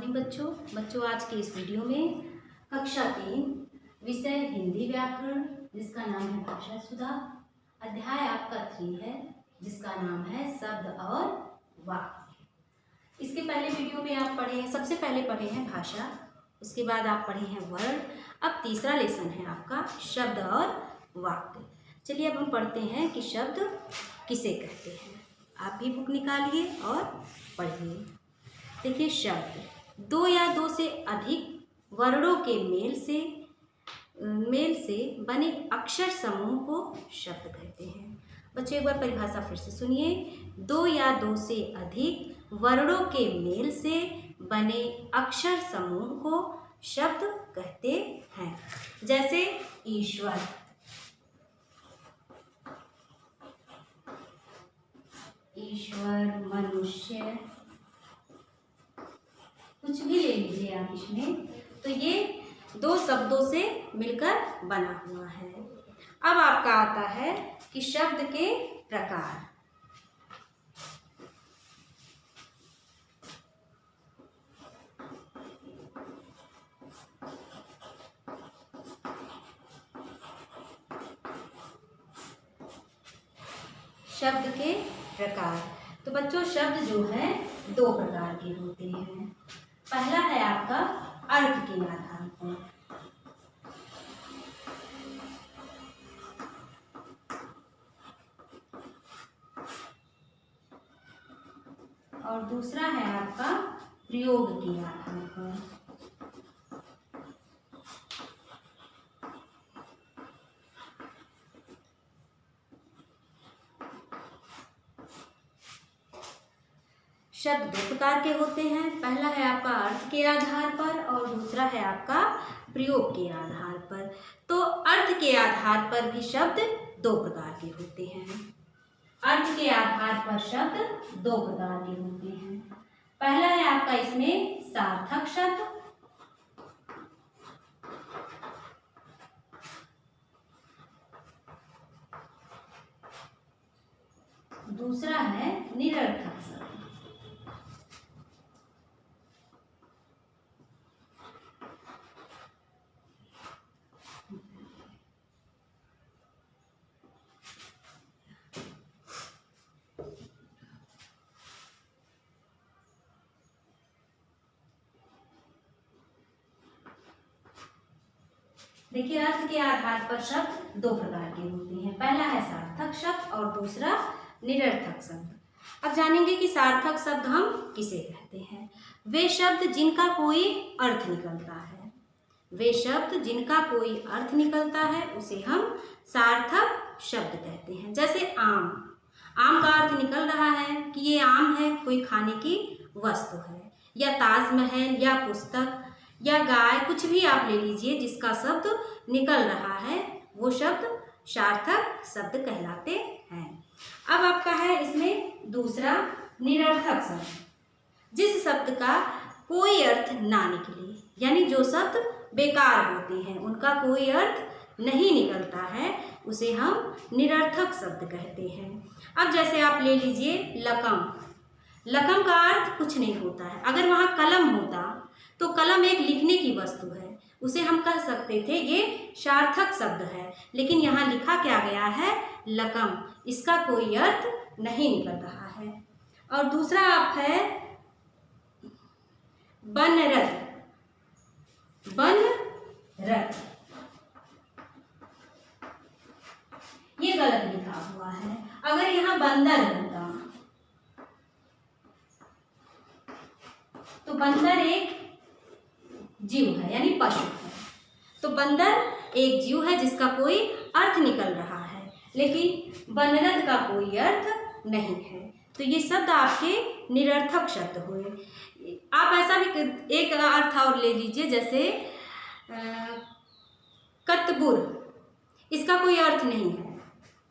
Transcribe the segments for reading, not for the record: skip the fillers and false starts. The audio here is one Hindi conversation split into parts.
मॉर्निंग बच्चों आज के इस वीडियो में कक्षा 3 विषय हिंदी व्याकरण जिसका नाम है भाषा सुधार, अध्याय आपका 3 है जिसका नाम है शब्द और वाक्य। इसके पहले वीडियो में आप पढ़े हैं, सबसे पहले पढ़े हैं भाषा, उसके बाद आप पढ़े हैं वर्ड। अब तीसरा लेसन है आपका शब्द और वाक्य। चलिए अब हम पढ़ते हैं कि शब्द किसे कहते हैं। आप भी बुक निकालिए और पढ़िए। देखिए, शब्द दो या दो से अधिक वर्णों के मेल से बने अक्षर समूह को शब्द कहते हैं। बच्चों एक बार परिभाषा फिर से सुनिए। दो या दो से अधिक वर्णों के मेल से बने अक्षर समूह को शब्द कहते हैं। जैसे ईश्वर, मनुष्य, कुछ भी ले लीजिए आप इसमें, तो ये दो शब्दों से मिलकर बना हुआ है। अब आपका आता है कि शब्द के प्रकार। शब्द के प्रकार, तो बच्चों शब्द जो है दो प्रकार के होते हैं। पहला है आपका अर्थ के आधार पर, और दूसरा है आपका प्रयोग के आधार पर। शब्द दो प्रकार के होते हैं। पहला है आपका अर्थ के आधार पर और दूसरा है आपका प्रयोग के आधार पर। तो अर्थ के आधार पर भी शब्द दो प्रकार के होते हैं। अर्थ के आधार पर शब्द दो प्रकार के होते हैं। पहला है आपका इसमें सार्थक शब्द, दूसरा है निरर्थक शब्द। देखिए, अर्थ के आधार पर शब्द दो प्रकार के होते हैं। पहला है सार्थक शब्द और दूसरा निरर्थक शब्द। अब जानेंगे कि सार्थक शब्द हम किसे कहते हैं। वे शब्द जिनका कोई अर्थ निकलता है, वे शब्द जिनका कोई अर्थ निकलता है उसे हम सार्थक शब्द कहते हैं। जैसे आम, आम का अर्थ निकल रहा है कि ये आम है, कोई खाने की वस्तु है, या ताजमहल या पुस्तक या गाय, कुछ भी आप ले लीजिए जिसका शब्द निकल रहा है वो शब्द सार्थक शब्द कहलाते हैं। अब आपका है इसमें दूसरा निरर्थक शब्द, जिस शब्द का कोई अर्थ ना निकले, यानी जो शब्द बेकार होते हैं उनका कोई अर्थ नहीं निकलता है, उसे हम निरर्थक शब्द कहते हैं। अब जैसे आप ले लीजिए लकम, लकम का अर्थ कुछ नहीं होता है। अगर वहाँ कलम होता तो कलम एक लिखने की वस्तु है, उसे हम कह सकते थे ये सार्थक शब्द है, लेकिन यहाँ लिखा क्या गया है लकम, इसका कोई अर्थ नहीं निकल रहा है। और दूसरा आप है बनरत, बनरत, ये गलत लिखा हुआ है। अगर यहाँ बंदर होता तो बंदर एक जीव है यानी पशु है, तो बंदर एक जीव है जिसका कोई अर्थ निकल रहा है, लेकिन बनरत का कोई अर्थ नहीं है। तो ये शब्द आपके निरर्थक शब्द हुए। आप ऐसा भी एक अर्थ और ले लीजिए, जैसे कतबुर, इसका कोई अर्थ नहीं है,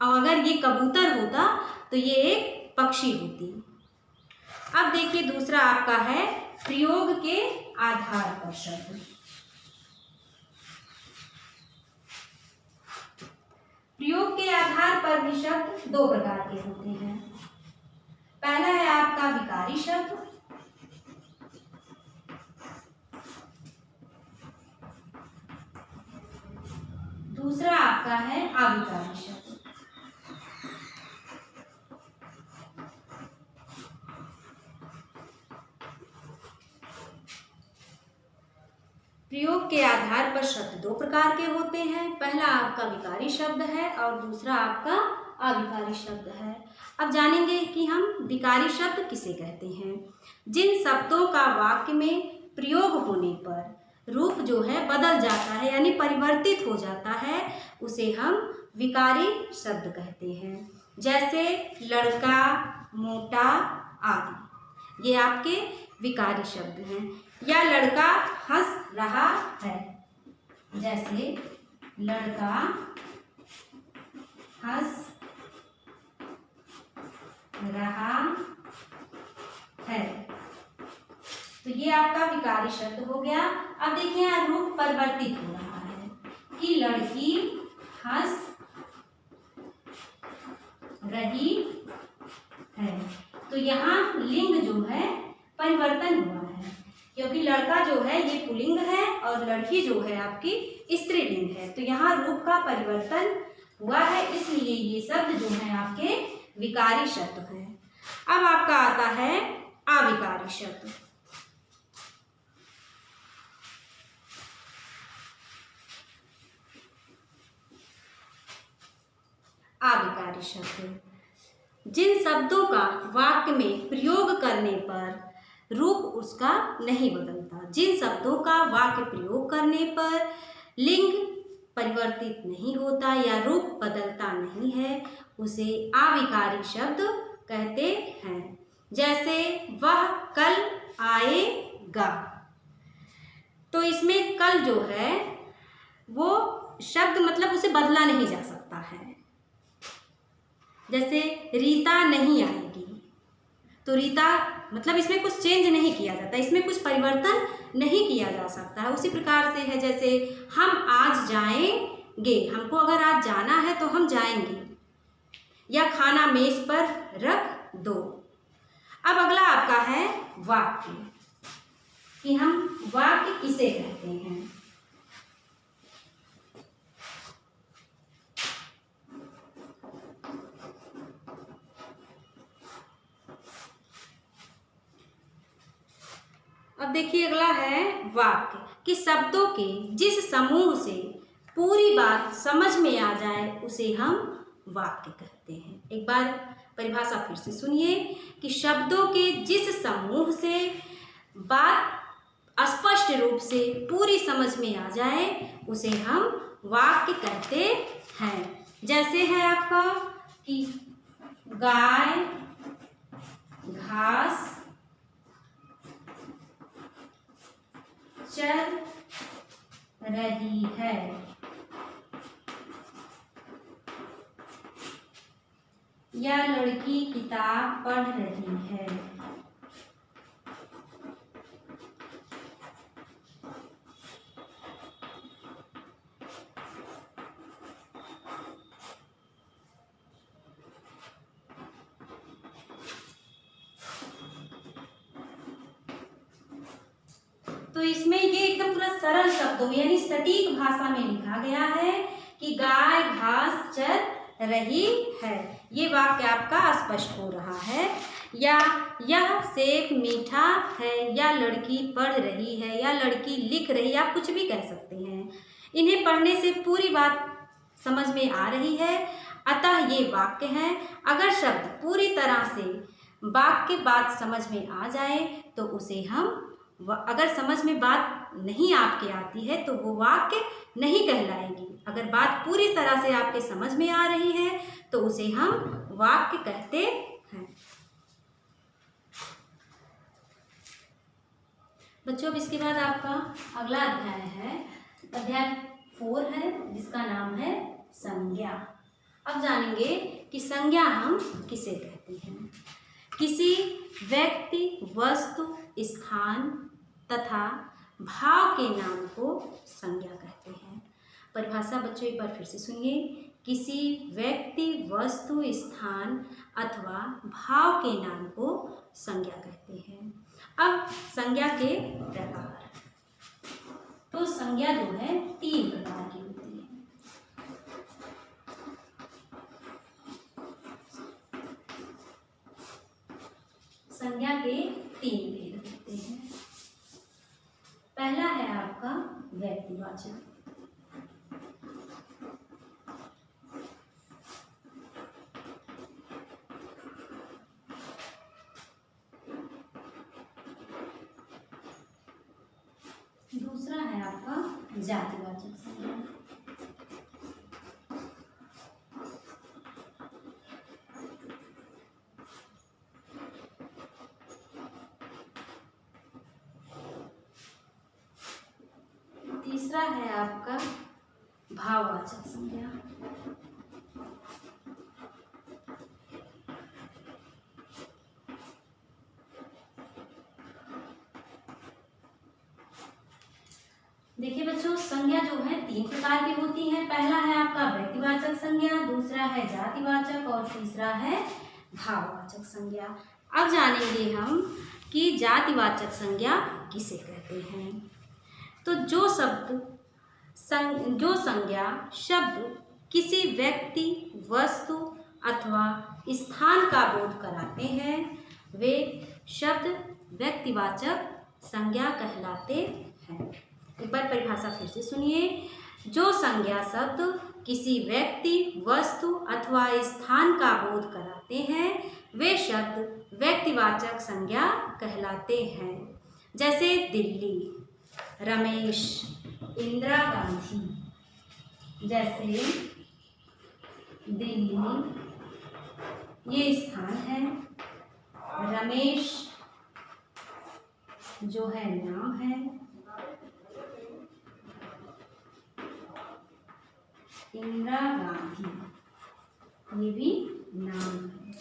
और अगर ये कबूतर होता तो ये एक पक्षी होती। अब देखिए दूसरा आपका है प्रयोग के आधार पर शब्द। प्रयोग के आधार पर भी शब्द दो प्रकार के होते हैं। पहला है आपका विकारी शब्द दूसरा आपका है आविकारी शब्द। प्रयोग के आधार पर शब्द दो प्रकार के होते हैं। पहला आपका विकारी शब्द है और दूसरा आपका अविकारी शब्द है। अब जानेंगे कि हम विकारी शब्द किसे कहते हैं। जिन शब्दों का वाक्य में प्रयोग होने पर रूप जो है बदल जाता है यानी परिवर्तित हो जाता है, उसे हम विकारी शब्द कहते हैं। जैसे लड़का, मोटा आदि, ये आपके विकारी शब्द हैं। या लड़का हंस रहा है, जैसे लड़का हंस रहा है, तो ये आपका विकारी शब्द हो गया। अब देखिए यहाँ रूप परिवर्तित हो रहा है कि लड़की हंस रही है, तो यहाँ लिंग जो है परिवर्तन हुआ है, क्योंकि लड़का जो है ये पुल्लिंग है और लड़की जो है आपकी स्त्रीलिंग है, तो यहाँ रूप का परिवर्तन हुआ है, इसलिए ये शब्द जो है आपके विकारी शब्द हैं। अब आपका आता है अविकारी शब्द। अविकारी शब्द जिन शब्दों का वाक्य में प्रयोग करने पर रूप उसका नहीं बदलता, जिन शब्दों का वाक्य प्रयोग करने पर लिंग परिवर्तित नहीं होता या रूप बदलता नहीं है, उसे अविकारी शब्द कहते हैं। जैसे वह कल आएगा, तो इसमें कल जो है वो शब्द मतलब उसे बदला नहीं जा सकता है। जैसे रीता नहीं आएगी, तो रीता मतलब इसमें कुछ चेंज नहीं किया जाता, इसमें कुछ परिवर्तन नहीं किया जा सकता है। उसी प्रकार से है जैसे हम आज जाएंगे, हमको अगर आज जाना है तो हम जाएंगे, या खाना मेज पर रख दो। अब अगला आपका है वाक्य, कि हम वाक्य किसे कहते हैं। अब देखिए अगला है वाक्य, कि शब्दों के जिस समूह से पूरी बात समझ में आ जाए उसे हम वाक्य कहते हैं। एक बार परिभाषा फिर से सुनिए, कि शब्दों के जिस समूह से बात स्पष्ट रूप से पूरी समझ में आ जाए उसे हम वाक्य कहते हैं। जैसे है आपका कि गाय घास चल रही है, या लड़की किताब पढ़ रही है। तो इसमें ये एकदम पूरा सरल शब्दों में यानी सटीक भाषा में लिखा गया है कि गाय घास चर रही है, ये वाक्य आपका स्पष्ट हो रहा है। या यह सेब मीठा है, या लड़की पढ़ रही है, या लड़की लिख रही है, आप कुछ भी कह सकते हैं। इन्हें पढ़ने से पूरी बात समझ में आ रही है, अतः ये वाक्य हैं। अगर शब्द पूरी तरह से वाक्य बात समझ में आ जाए तो उसे हम, अगर समझ में बात नहीं आपके आती है तो वो वाक्य नहीं कहलाएगी। अगर बात पूरी तरह से आपके समझ में आ रही है तो उसे हम वाक्य कहते हैं। बच्चों अब इसके बाद आपका अगला अध्याय है, अध्याय 4 है, जिसका नाम है संज्ञा। अब जानेंगे कि संज्ञा हम किसे कहते हैं। किसी व्यक्ति, वस्तु, स्थान तथा भाव के नाम को संज्ञा कहते हैं। परिभाषा बच्चों एक बार फिर से सुनिए, किसी व्यक्ति, वस्तु, स्थान अथवा भाव के नाम को संज्ञा कहते हैं। अब संज्ञा के प्रकार, तो संज्ञा जो है 3 प्रकार की होती है। पहला है आपका व्यक्तिवाचक। दूसरा है आपका जातिवाचक संज्ञा। तीसरा है आपका भाववाचक संज्ञा। देखिए बच्चों, संज्ञा जो है 3 प्रकार की होती है। पहला है आपका व्यक्तिवाचक संज्ञा, दूसरा है जातिवाचक और तीसरा है भाववाचक संज्ञा। अब जानेंगे हम कि जातिवाचक संज्ञा किसे कहते हैं। तो जो संज्ञा शब्द किसी व्यक्ति, वस्तु अथवा स्थान का बोध कराते हैं वे शब्द व्यक्तिवाचक संज्ञा कहलाते हैं। एक बार परिभाषा फिर से सुनिए। जो संज्ञा शब्द किसी व्यक्ति, वस्तु अथवा स्थान का बोध कराते हैं वे शब्द व्यक्तिवाचक संज्ञा कहलाते हैं। जैसे दिल्ली, रमेश, इंदिरा गांधी। जैसे दिल्ली ये स्थान है, रमेश जो है नाम है, इंदिरा गांधी ये भी नाम है।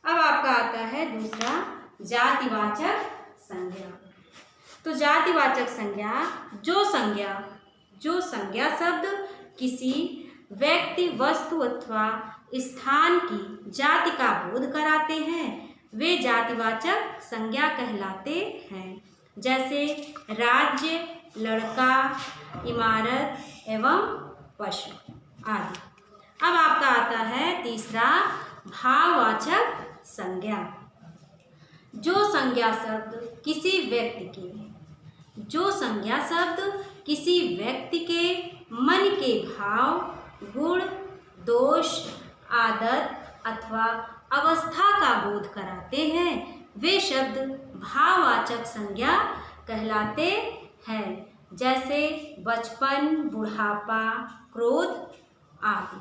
अब आपका आता है दूसरा जातिवाचक संज्ञा। तो जातिवाचक संज्ञा जो संज्ञा शब्द किसी व्यक्ति, वस्तु अथवा स्थान की जाति का बोध कराते हैं वे जातिवाचक संज्ञा कहलाते हैं। जैसे राज्य, लड़का, इमारत एवं पशु आदि। अब आपका आता है तीसरा भाववाचक संज्ञा। जो संज्ञा शब्द किसी व्यक्ति के मन के भाव, गुण, दोष, आदत अथवा अवस्था का बोध कराते हैं वे शब्द भाववाचक संज्ञा कहलाते हैं। जैसे बचपन, बुढ़ापा, क्रोध आदि।